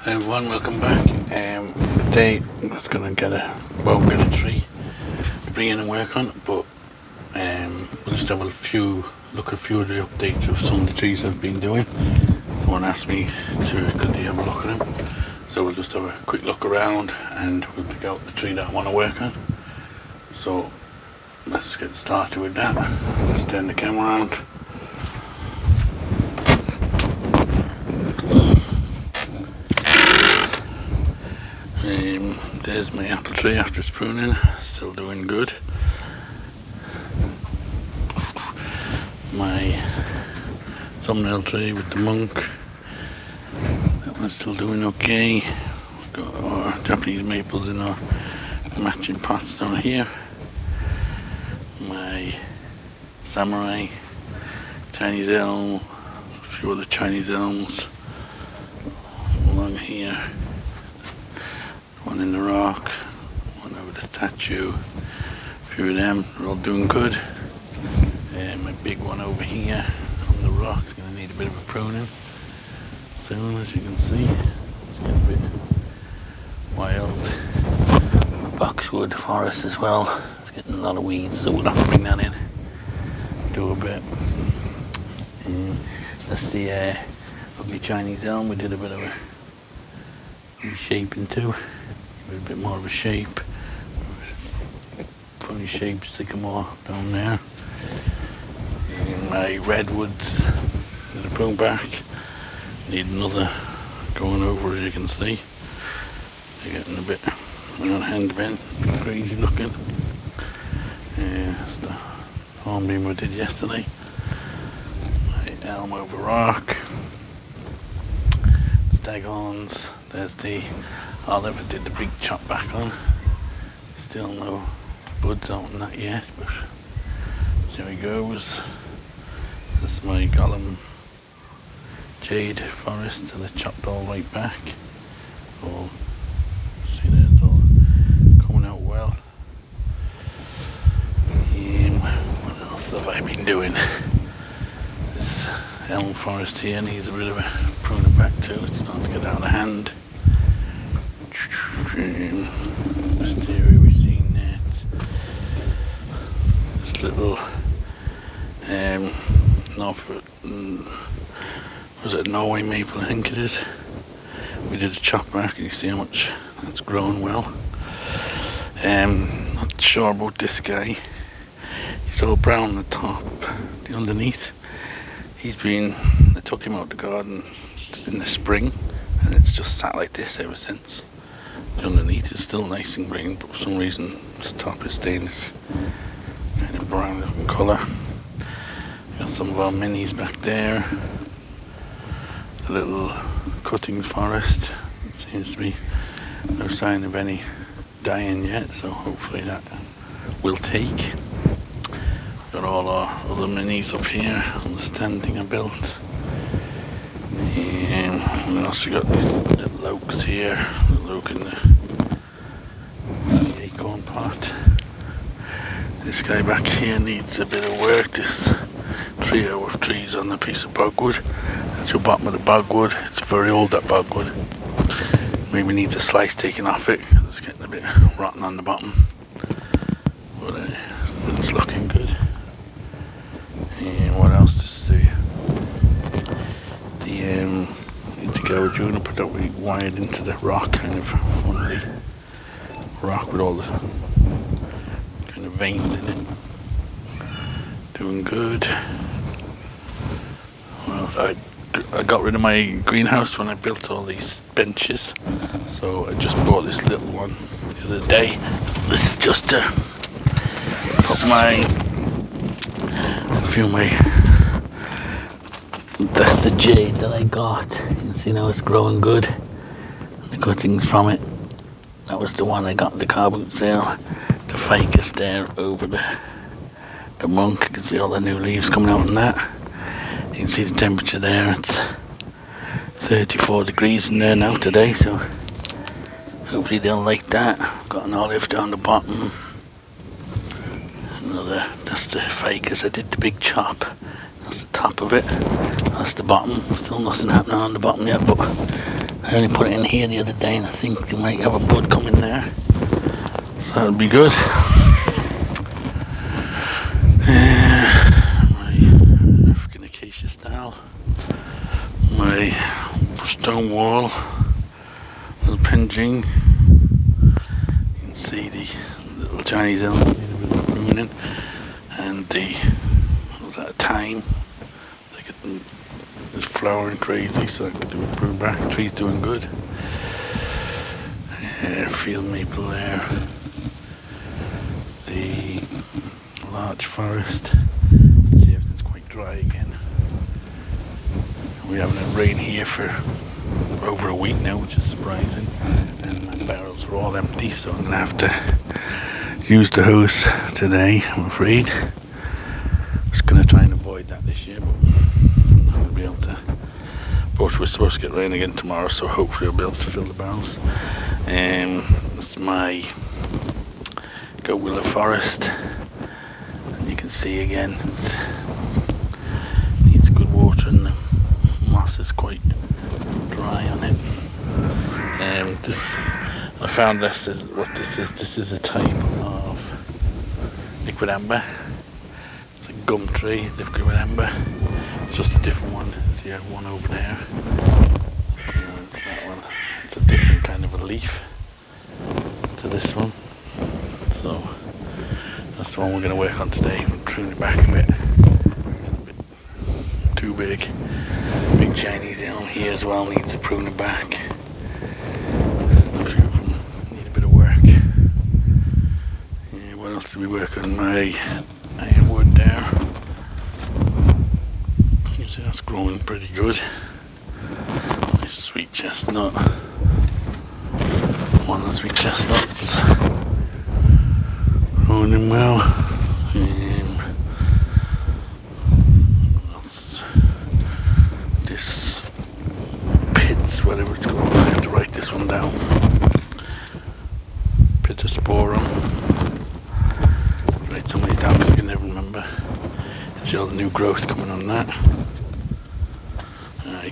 Hi everyone, welcome back. Today I was going to get a tree to bring in and work on, but we'll just have look at a few of the updates of some of the trees I've been doing. Someone asked me could they have a look at them, so we'll just have a quick look around and we'll pick out the tree that I want to work on. So let's get started with that. Just turn the camera around. There's my apple tree after its pruning, still doing good. My thumbnail tree with the monk, that one's still doing okay. We've got our Japanese maples in our matching pots down here. My samurai, Chinese elm, a few other Chinese elms along here. One in the rock, one over the statue, a few of them are all doing good. My big one over here on the rock is going to need a bit of a pruning soon, as you can see. It's getting a bit wild. The boxwood forest as well, it's getting a lot of weeds, so we'll have to bring that in, do a bit. That's the ugly Chinese elm. We did a bit of a reshaping too. A bit more of a shape, funny shaped sycamore down there. And my redwoods in the prune back need another going over, as you can see. They're getting a bit on hand bent, crazy looking. That's the hornbeam we did yesterday. My elm over rock, staghorns. There's the olive I did the big chop back on. Still no buds on that yet, but there he goes. This is my Gollum jade forest that I chopped all right back. All see there, it's all coming out well. What else have I been doing? This elm forest here needs a bit of a pruning back too. It's starting to get out of hand. This area we've seen that. This little Norway maple, I think it is. We did a chop back and you see how much that's grown well. Not sure about this guy. He's all brown on the top, the underneath. I took him out of the garden in the spring and it's just sat like this ever since. The underneath is still nice and green, but for some reason this top is staying this kind of brown looking colour. Got some of our minis back there. The little cuttings forest. It seems to be no sign of any dying yet, so hopefully that will take. Got all our other minis up here on the standing I built. And also got these little oaks here, little oak in the acorn pot. This guy back here needs a bit of work. This trio of trees on the piece of bogwood. That's your bottom of the bogwood. It's very old, that bogwood. Maybe needs a slice taken off it because it's getting a bit rotten on the bottom. But it's looking good. And what else to see? The juniper that we wired into the rock, kind of funnily rock with all the kind of veins in it. Doing good. Well, I got rid of my greenhouse when I built all these benches, so I just bought this little one the other day. This is just to put that's the jade that I got. You can see now it's growing good. The cuttings from it. That was the one I got at the car boot sale. The ficus there over the monk. You can see all the new leaves coming out on that. You can see the temperature there. It's 34 degrees in there now today, so hopefully they'll like that. Got an olive down the bottom. That's the ficus. I did the big chop. That's the top of it. That's the bottom. Still nothing happening on the bottom yet, but I only put it in here the other day, and I think you might have a bud coming there, so that'll be good. My African acacia style, my stone wall, little penjing. You can see the little Chinese elm need a bit of pruning, and the thyme. It's flowering crazy, so I can do a prune back. The tree's doing good. Field maple there. The large forest. See, everything's quite dry again. We haven't had rain here for over a week now, which is surprising. And my barrels are all empty, so I'm gonna have to use the hose today, I'm afraid. Just gonna try and avoid that this year, but I'm not gonna be able to. But we're supposed to get rain again tomorrow, so hopefully I'll be able to fill the barrels. That's my goat willow forest, and you can see again it needs good water, and the moss is quite dry on it. I found this is what this is. This is a type of liquidamber. It's a gumtree liquidamber. It's just a different one. See, I have one over there. That one. It's a different kind of a leaf to this one. So that's the one we're going to work on today. I'm trimming it back a bit. A bit too big. Big Chinese elm here as well needs a pruning back. A few of them need a bit of work. Yeah, what else did we work on? My ironwood there. You see that's growing pretty good. My sweet chestnut. One of the sweet chestnuts. Growing in well. This pits, whatever it's called, I have to write this one down. Pittosporum. Write so many times I can never remember. See all the new growth coming on that.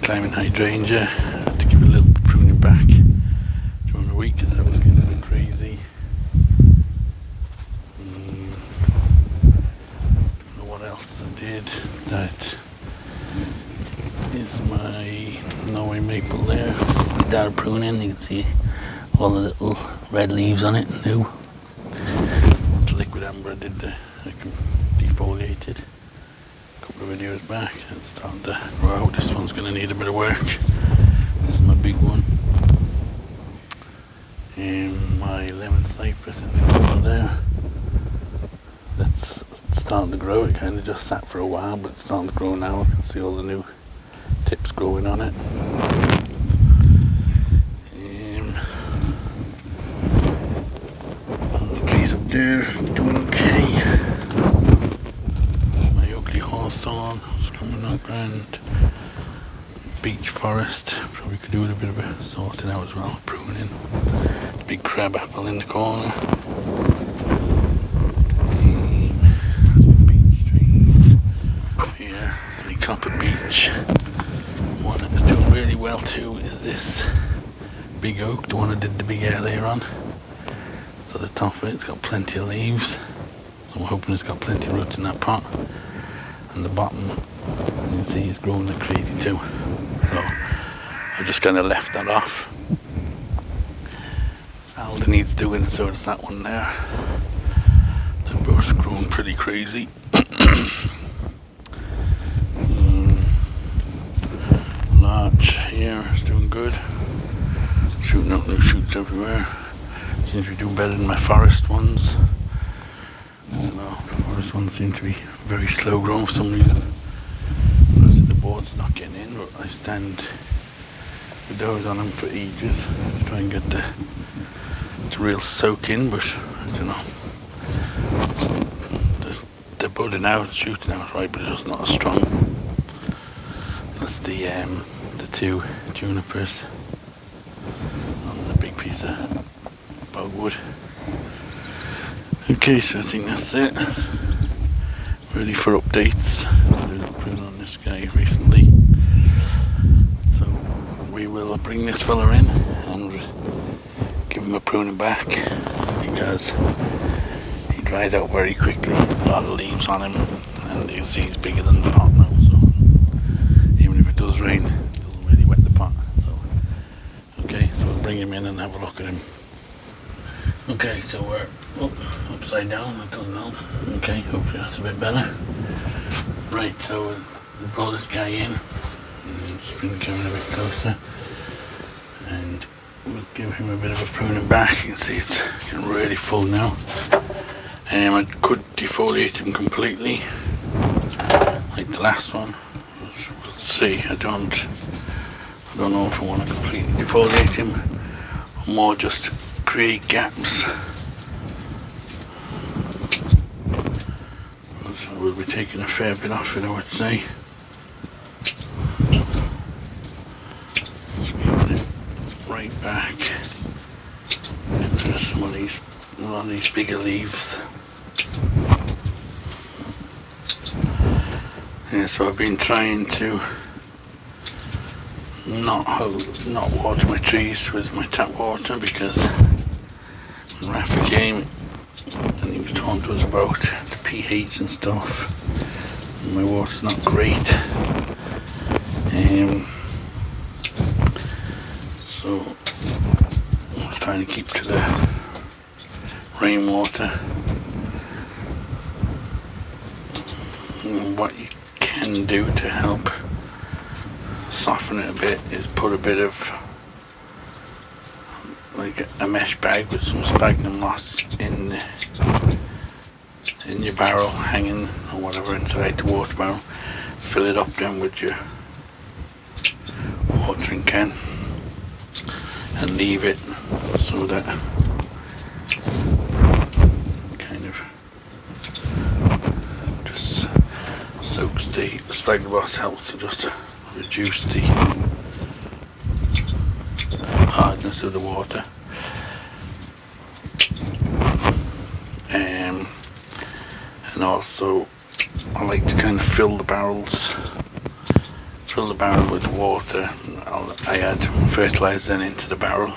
Climbing hydrangea. I had to give it a little pruning back during the week because that was getting a bit crazy. Don't know what else I did. That is my Norway maple there. Down pruning, you can see all the little red leaves on it, new. That's the liquidamber I did I defoliated a couple of videos back. It's starting to grow out. This one's going to need a bit of work. This is my big one. And my lemon cypress in the corner there. That's starting to grow. It kind of just sat for a while, but it's starting to grow now. I can see all the new tips growing on it. The trees up there doing okay. My ugly hawthorn is coming up, and beech forest. Probably could do with a bit of a sorting out as well, pruning. The big crab apple in the corner. Beech trees here. The copper beech. One that is doing really well too is this big oak, the one I did the big earlier on. So the top of it's got plenty of leaves. So I'm hoping it's got plenty of roots in that pot. And the bottom, you can see it's growing like crazy too. So I've just kind of left that off. Salda needs doing, so does that one there. They're both growing pretty crazy. Larch here is doing good. Shooting out new shoots everywhere. Seems to be doing better than my forest ones. The forest ones seem to be very slow growing for some reason. Because the board's not getting in, but I stand with those on them for ages to try and get the real soak in, but I don't know. They're budding out, shooting out right, but it's just not as strong. That's the two junipers on the big piece of bogwood. Okay, so I think that's it. Ready for updates. I did a prune on this guy recently. So we will bring this fella in and give him a pruning back, because he dries out very quickly. A lot of leaves on him, and you can see he's bigger than the pot now, so even if it does rain, it doesn't really wet the pot. So okay, so we'll bring him in and have a look at him. Okay, so we're upside down, I don't know. Okay, hopefully that's a bit better. Right, so we brought this guy in, and just bring the camera a bit closer, and we'll give him a bit of a pruning back. You can see it's getting really full now. I could defoliate him completely, like the last one. We'll see. I don't know if I want to completely defoliate him, or more just create gaps. So we'll be taking a fair bit off it, I would say. Just giving it right back. Get rid of some of these bigger leaves. Yeah, so I've been trying to not water my trees with my tap water, because Rafa came and he was talking to us about the pH and stuff, and my water's not great. So I was trying to keep to the rainwater. And what you can do to help soften it a bit is put a bit of like a mesh bag with some sphagnum moss in your barrel, hanging or whatever inside the water barrel. Fill it up then with your watering can and leave it so that kind of just soaks the sphagnum moss, helps to just reduce the hardness of the water. And also I like to kind of fill the barrel with water. I add fertilizer then into the barrel,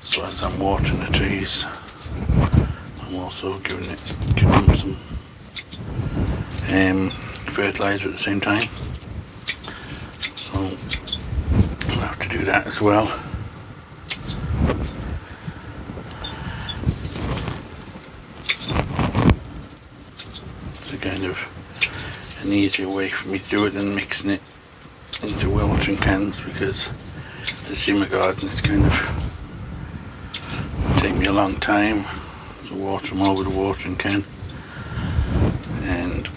so as I'm watering the trees I'm also giving them some fertilizer at the same time. So I'll have to do that as well. It's a kind of an easier way for me to do it than mixing it into watering cans, because the simmer garden it's kind of take me a long time to water them all with a watering can, and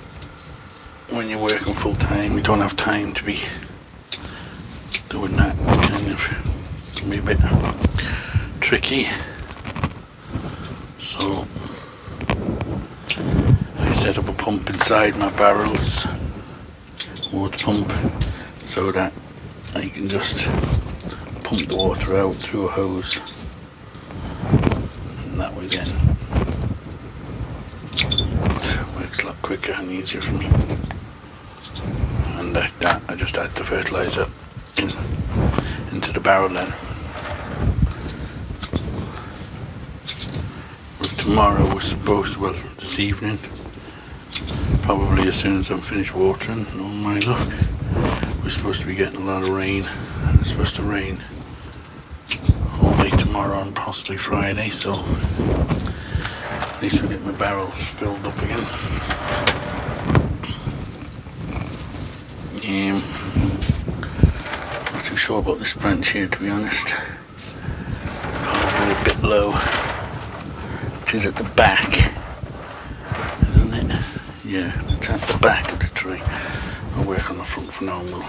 when you're working full time you don't have time to be doing that. It's kind of can be a bit tricky. So I set up a pump inside my barrels, water pump, so that I can just pump the water out through a hose, and that way then it works a lot quicker and easier for me. And like that I just add the fertilizer into the barrel then. But tomorrow we're supposed to, well this evening, probably as soon as I'm finished watering, on my luck, we're supposed to be getting a lot of rain, and it's supposed to rain all day tomorrow and possibly Friday, so at least we get my barrels filled up again. Not too sure about this branch here, to be honest. Probably a bit low. It is at the back, isn't it? Yeah, it's at the back of the tree. I'll work on the front for now and we'll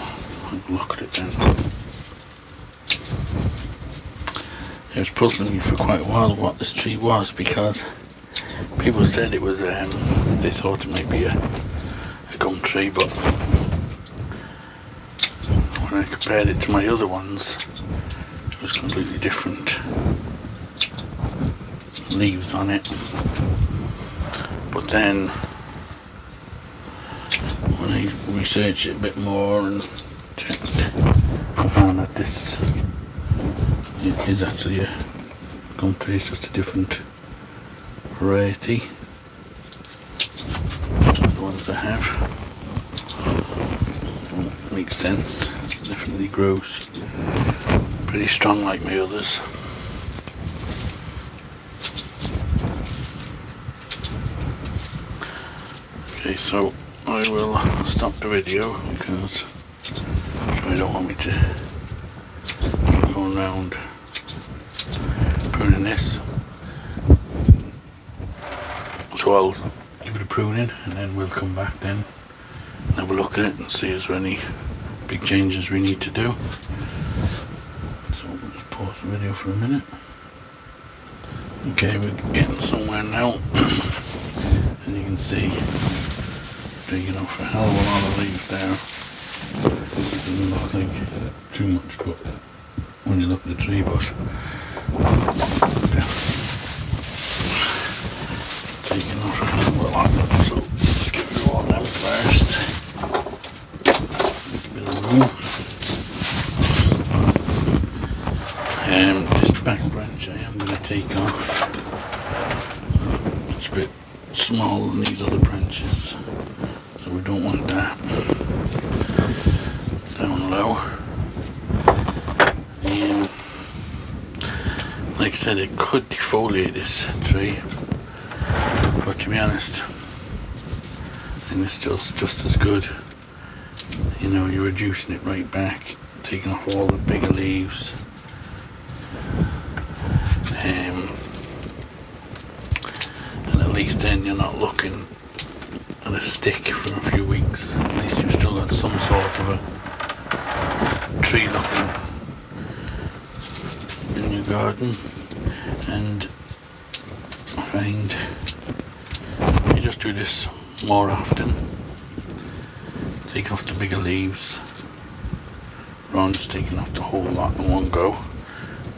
look at it then. It was puzzling me for quite a while what this tree was, because people said it was, they thought it might be a gum tree, but when I compared it to my other ones, it was completely different leaves on it. But then when I researched it a bit more and checked I found that this is actually a gumtree, it's just a different variety. The ones I have makes sense. Definitely grows pretty strong like my others. Okay, so I will stop the video because I don't want me to keep going around pruning this. So I'll give it a pruning and then we'll come back then and have a look at it and see if there are any big changes we need to do. So we'll just pause the video for a minute. Okay, we're getting somewhere now. And you can see taking off a hell of a lot of leaves there. It doesn't look like too much, but when you look at the tree, but taking off a hell of a lot. So let's get rid of all them first. Make a bit of room. This back branch I am going to take off. It's a bit smaller than these other branches, so we don't want that down low. Like I said, it could defoliate this tree, but to be honest, I think it's just as good. You know, you're reducing it right back, taking off all the bigger leaves. And at least then you're not looking at a stick for a few weeks. At least you've still got some sort of a tree looking in your garden. And I find you just do this more often, take off the bigger leaves rather than just taking off the whole lot in one go.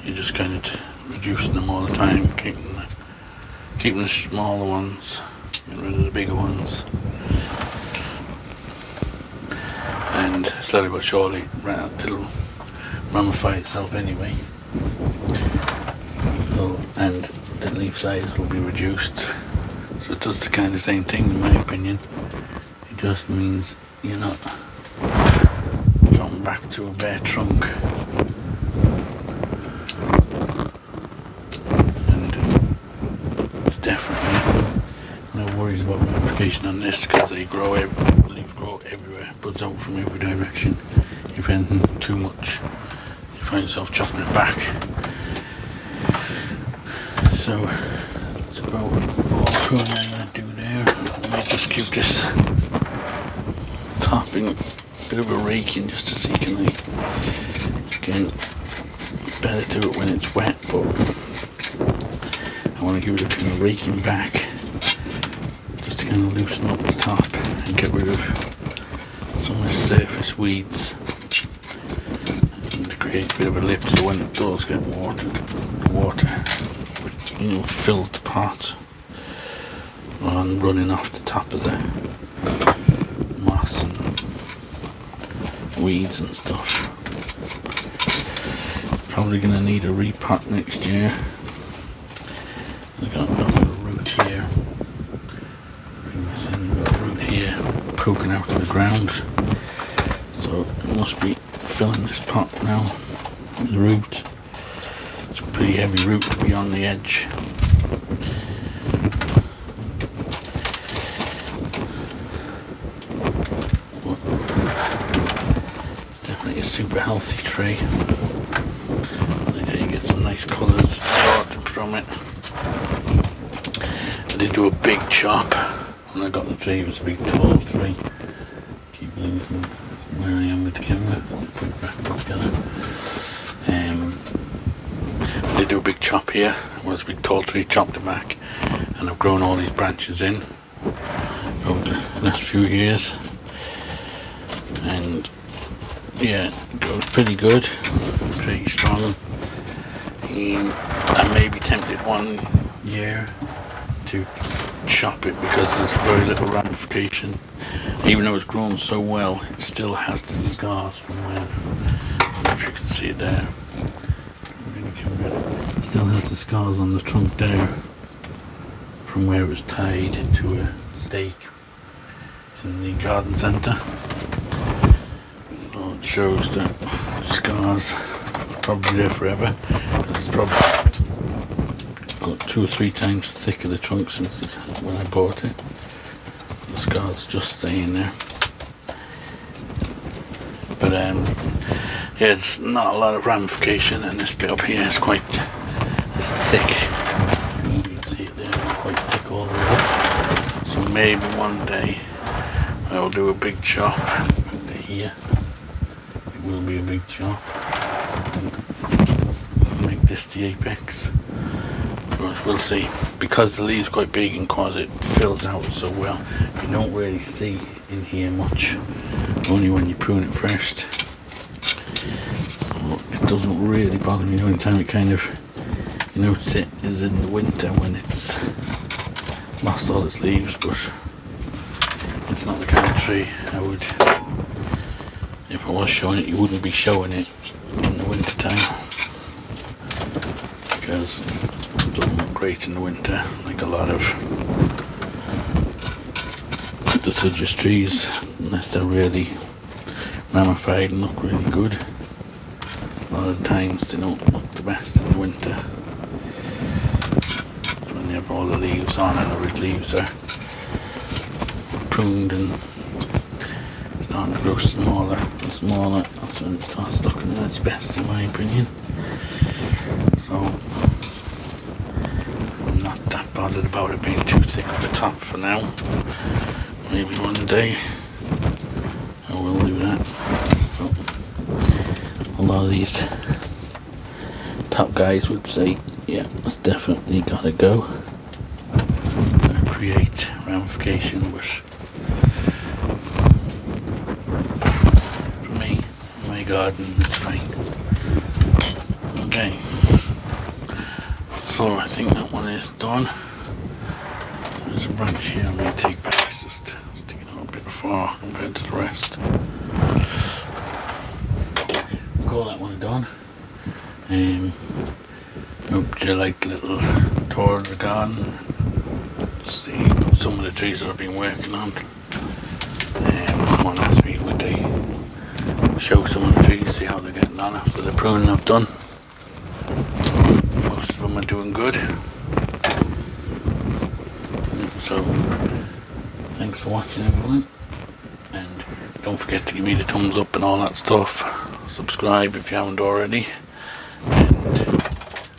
You're just kind of reducing them all the time, keeping the smaller ones, getting rid of the bigger ones, and slowly but surely it'll ramify itself anyway. So, and the leaf size will be reduced. So it does the kind of same thing in my opinion. It just means you're not dropping back to a bare trunk. And it's definitely no worries about ramification on this because leaves grow everywhere, buds out from every direction. If anything too much, you find yourself chopping it back. So that's about all the pruning I'm going to do there. I might just keep this topping a bit of a raking just to see can I again better do it when it's wet, but I want to give it a bit of raking back just to kind of loosen up the top and get rid of some of the surface weeds and to create a bit of a lip so when it does get watered, the water fills the pot rather than running off the top of the moss and weeds and stuff. Probably going to need a repot next year. I've got a little root here. Bring this in, we've got a root here poking out of the ground. So it must be filling this pot now with root. It's a pretty heavy root to be on the edge. But it's definitely a super healthy tree. You get some nice colours from it. I did do a big chop when I got the tree. It was a big tall tree. Keep losing where I am with the camera. Put it back together. I did do a big chop here. It was a big tall tree, chopped it back, and I've grown all these branches in over the last few years. And yeah, it goes pretty good, pretty strong. I may be tempted one year to chop it because there's very little ramification. Even though it's grown so well, it still has the scars from when if you can see it there. Still has the scars on the trunk there from where it was tied to a stake in the garden centre. So it shows that scars are probably there forever, because it's probably got 2 or 3 times thicker the trunk since when I bought it. The scars are just staying there. But yeah, there's not a lot of ramification, and this bit up here is quite thick. You can see it there, it's quite thick all the way up. So maybe one day I will do a big chop under here. It will be a big chop. Make this the apex. But we'll see. Because the leaves are quite big and because it fills out so well, you don't really see in here much. Only when you prune it first. So it doesn't really bother me. The only time it kind of, you notice it is in the winter when it's lost all its leaves, but it's not the kind of tree I would, if I was showing it, you wouldn't be showing it in the winter time, because it doesn't look great in the winter like a lot of deciduous trees, unless they're really ramified and look really good. A lot of times they don't look the best in the winter. When they have all the leaves on and the red leaves are pruned and starting to grow smaller and smaller, that's when it starts looking at its best, in my opinion. So I'm not that bothered about it being too thick at the top for now. Maybe one day I will do that. But a lot of these top guys would say, yeah, that's definitely gotta go. Create ramification, but for me, my garden is fine. Okay, so I think that one is done. There's a branch here I'm going to take back, it's just sticking out a bit far compared to the rest. We'll call that one done. Hope you liked the little tour of the garden. See some of the trees that I've been working on. Someone asked me would they show some of the trees, see how they're getting on after the pruning I've done. Most of them are doing good. So, thanks for watching everyone, and don't forget to give me the thumbs up and all that stuff. Subscribe if you haven't already, and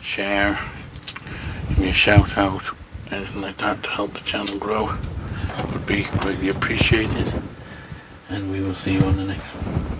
share, give me a shout out, anything like that to help the channel grow would be greatly appreciated, and we will see you on the next one.